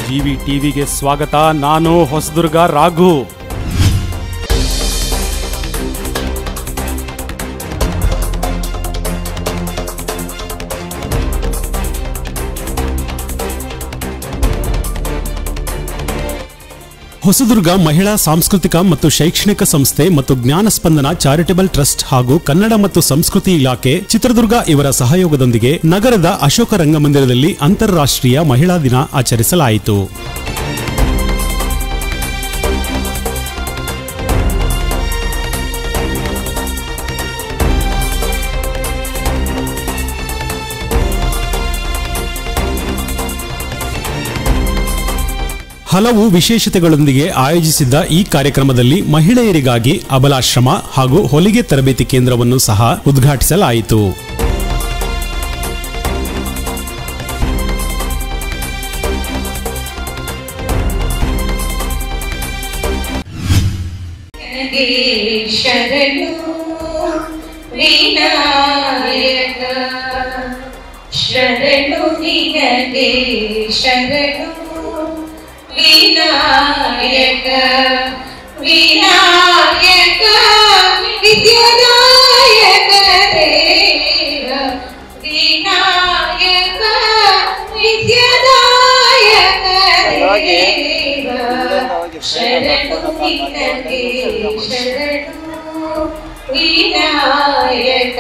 GV ಟಿವಿಗೆ ಸ್ವಾಗತ. ನಾನು ಹೊಸದುರ್ಗ ರಾಘು. ಹೊಸದುರ್ಗ ಮಹಿಳಾ ಸಾಂಸ್ಕೃತಿಕ ಮತ್ತು ಶೈಕ್ಷಣಿಕ ಸಂಸ್ಥೆ ಮತ್ತು ಜ್ಞಾನ ಸ್ಪಂದನ ಚಾರಿಟಬಲ್ ಟ್ರಸ್ಟ್ ಹಾಗೂ ಕನ್ನಡ ಮತ್ತು ಸಂಸ್ಕೃತಿ ಇಲಾಖೆ ಚಿತ್ರದುರ್ಗ ಇವರ ಸಹಯೋಗದೊಂದಿಗೆ ನಗರದ ಅಶೋಕ ರಂಗಮಂದಿರದಲ್ಲಿ ಅಂತಾರಾಷ್ಟ್ರೀಯ ಮಹಿಳಾ ದಿನ ಆಚರಿಸಲಾಯಿತು. ಹಲವು ವಿಶೇಷತೆಗಳೊಂದಿಗೆ ಆಯೋಜಿಸಿದ್ದ ಈ ಕಾರ್ಯಕ್ರಮದಲ್ಲಿ ಮಹಿಳೆಯರಿಗಾಗಿ ಅಬಲಾಶ್ರಮ ಹಾಗೂ ಹೊಲಿಗೆ ತರಬೇತಿ ಕೇಂದ್ರವನ್ನು ಸಹ ಉದ್ಘಾಟಿಸಲಾಯಿತು. ವಿನಾಯಕ ವಿನಾಯಕ ವಿದ್ಯಾದಾಯಕ ದೇವ ವಿನಾಯಕ ವಿದ್ಯಾದಾಯಕ ದೇವ ಶರಣು ನಿನಗೆ ಶರಣು ವಿನಾಯಕ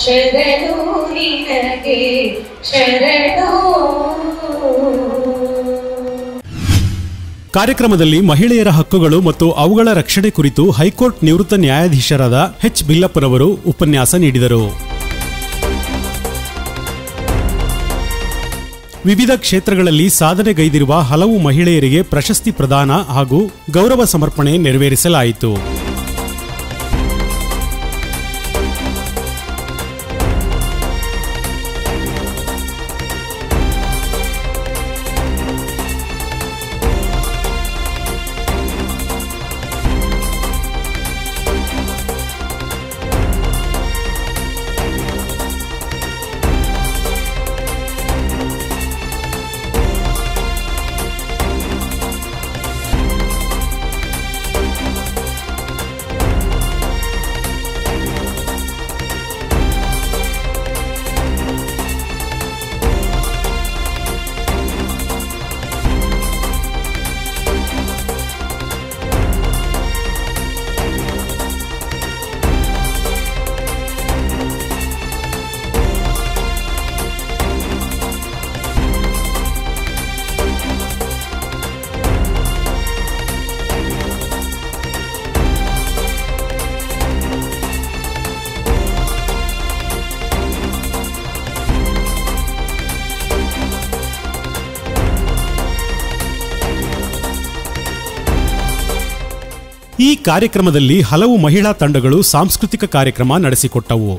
ಶರಣು ನಿನಗೆ ಶರಣು. ಕಾರ್ಯಕ್ರಮದಲ್ಲಿ ಮಹಿಳೆಯರ ಹಕ್ಕುಗಳು ಮತ್ತು ಅವುಗಳ ರಕ್ಷಣೆ ಕುರಿತು ಹೈಕೋರ್ಟ್ ನಿವೃತ್ತ ನ್ಯಾಯಾಧೀಶರಾದ ಎಚ್ ಬಿಲ್ಲಪ್ಪರವರು ಉಪನ್ಯಾಸ ನೀಡಿದರು. ವಿವಿಧ ಕ್ಷೇತ್ರಗಳಲ್ಲಿ ಸಾಧನೆಗೈದಿರುವ ಹಲವು ಮಹಿಳೆಯರಿಗೆ ಪ್ರಶಸ್ತಿ ಪ್ರದಾನ ಹಾಗೂ ಗೌರವ ಸಮರ್ಪಣೆ ನೆರವೇರಿಸಲಾಯಿತು. ಈ ಕಾರ್ಯಕ್ರಮದಲ್ಲಿ ಹಲವು ಮಹಿಳಾ ತಂಡಗಳು ಸಾಂಸ್ಕೃತಿಕ ಕಾರ್ಯಕ್ರಮ ನಡೆಸಿಕೊಟ್ಟವು.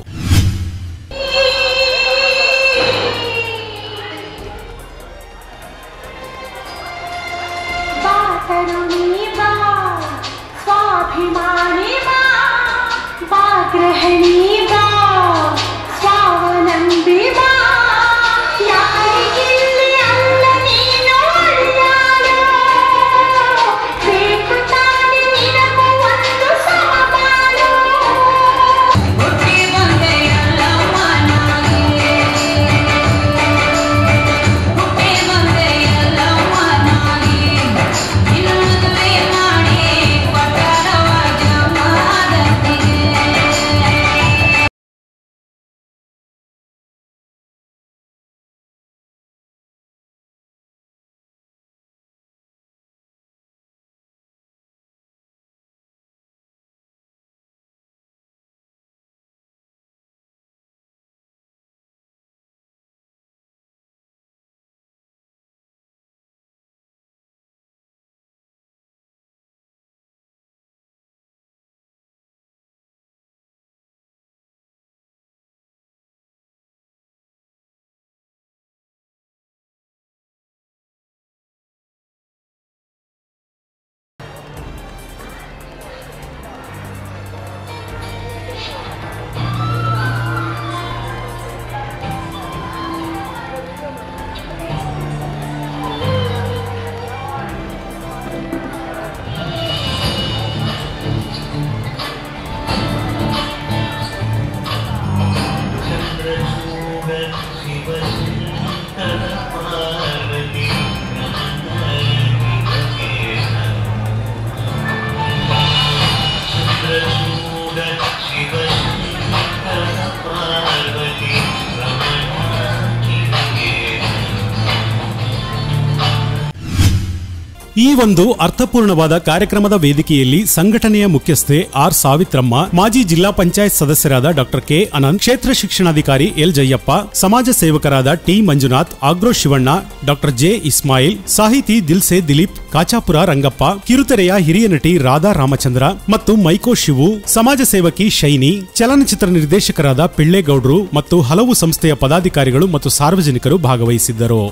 ಈ ಒಂದು ಅರ್ಥಪೂರ್ಣವಾದ ಕಾರ್ಯಕ್ರಮದ ವೇದಿಕೆಯಲ್ಲಿ ಸಂಘಟನೆಯ ಮುಖ್ಯಸ್ಥೆ ಆರ್ ಸಾವಿತ್ರಮ್ಮ, ಮಾಜಿ ಜಿಲ್ಲಾ ಪಂಚಾಯತ್ ಸದಸ್ಯರಾದ ಡಾಕ್ಟರ್ ಕೆ ಅನಂತ್, ಕ್ಷೇತ್ರ ಶಿಕ್ಷಣಾಧಿಕಾರಿ ಎಲ್ ಜಯಪ್ಪ, ಸಮಾಜ ಸೇವಕರಾದ T Manjunath, agro Shivanna, doctor J Ismail, ಸಾಹಿತಿ ದಿಲ್ಸೆ ದಿಲೀಪ್, ಕಾಚಾಪುರ ರಂಗಪ್ಪ, ಕಿರುತೆರೆಯ ಹಿರಿಯ ನಟಿ ರಾಧಾ ರಾಮಚಂದ್ರ ಮತ್ತು ಮೈಕೋ ಶಿವು, ಸಮಾಜ ಸೇವಕಿ ಶೈನಿ, ಚಲನಚಿತ್ರ ನಿರ್ದೇಶಕರಾದ ಪಿಳ್ಳೇಗೌಡ್ರು ಮತ್ತು ಹಲವು ಸಂಸ್ಥೆಯ ಪದಾಧಿಕಾರಿಗಳು ಮತ್ತು ಸಾರ್ವಜನಿಕರು ಭಾಗವಹಿಸಿದ್ದರು.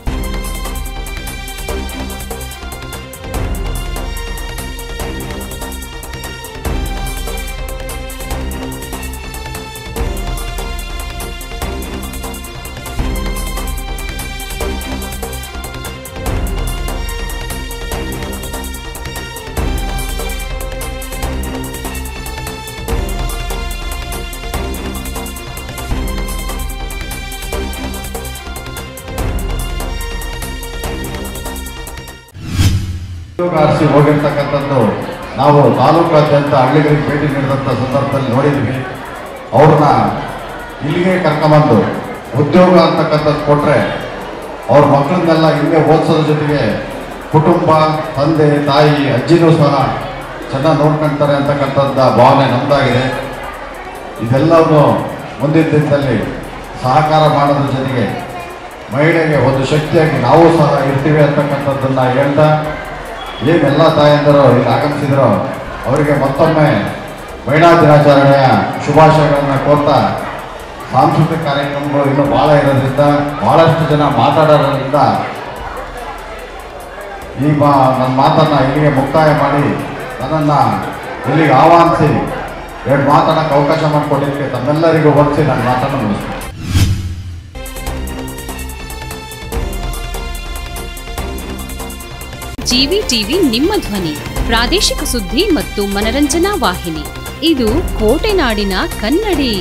ಆರಿಸಿ ಹೋಗಿರ್ತಕ್ಕಂಥದ್ದು ನಾವು ತಾಲೂಕಾದ್ಯಂತ ಹಳ್ಳಿಗಳಿಗೆ ಭೇಟಿ ನೀಡಿದಂಥ ಸಂದರ್ಭದಲ್ಲಿ ನೋಡಿದ್ವಿ. ಅವ್ರನ್ನ ಇಲ್ಲಿಗೆ ಕರ್ಕೊಂಬಂದು ಉದ್ಯೋಗ ಅಂತಕ್ಕಂಥದ್ದು ಕೊಟ್ಟರೆ ಅವ್ರ ಮಕ್ಕಳನ್ನೆಲ್ಲ ಇಲ್ಲೇ ಓದಿಸೋದ್ರ ಜೊತೆಗೆ ಕುಟುಂಬ, ತಂದೆ ತಾಯಿ, ಅಜ್ಜಿನೂ ಸಹ ಚೆನ್ನಾಗಿ ನೋಡ್ಕೊಳ್ತಾರೆ ಅಂತಕ್ಕಂಥದ್ದು ಭಾವನೆ ನಮ್ಮದಾಗಿದೆ. ಇದೆಲ್ಲವನ್ನು ಮುಂದಿನ ದಿನದಲ್ಲಿ ಸಹಕಾರ ಮಾಡೋದ್ರ ಜೊತೆಗೆ ಮಹಿಳೆಗೆ ಒಂದು ಶಕ್ತಿಯಾಗಿ ನಾವು ಸಹ ಇರ್ತೀವಿ ಅಂತಕ್ಕಂಥದ್ದನ್ನು ಹೇಳ್ತಾ, ಏನೆಲ್ಲ ತಾಯಂದಿರು ಇಲ್ಲಿ ಆಗಮಿಸಿದ್ರು ಅವರಿಗೆ ಮತ್ತೊಮ್ಮೆ ಮಹಿಳಾ ದಿನಾಚರಣೆಯ ಶುಭಾಶಯಗಳನ್ನು ಕೋರ್ತಾ, ಸಾಂಸ್ಕೃತಿಕ ಕಾರ್ಯಕ್ರಮಗಳು ಇನ್ನೂ ಭಾಳ ಇರೋದ್ರಿಂದ, ಭಾಳಷ್ಟು ಜನ ಮಾತಾಡೋದ್ರಿಂದ ಈ ನನ್ನ ಮಾತನ್ನು ಇಲ್ಲಿಗೆ ಮುಕ್ತಾಯ ಮಾಡಿ ನನ್ನನ್ನು ಇಲ್ಲಿಗೆ ಆಹ್ವಾನಿಸಿ ಎರಡು ಮಾತಾಡೋಕ್ಕೆ ಅವಕಾಶ ಮಾಡಿಕೊಟ್ಟಿದ್ದಕ್ಕೆ ತಮ್ಮೆಲ್ಲರಿಗೂ ಹೊರಿಸಿ ನನ್ನ ಮಾತನ್ನು ಮುಗಿಸ್ತೀನಿ. ಜಿವಿ ಟಿವಿ ನಿಮ್ಮ ಧ್ವನಿ, ಪ್ರಾದೇಶಿಕ ಸುದ್ದಿ ಮತ್ತು ಮನರಂಜನಾ ವಾಹಿನಿ. ಇದು ಕೋಟೆನಾಡಿನ ಕನ್ನಡಿ.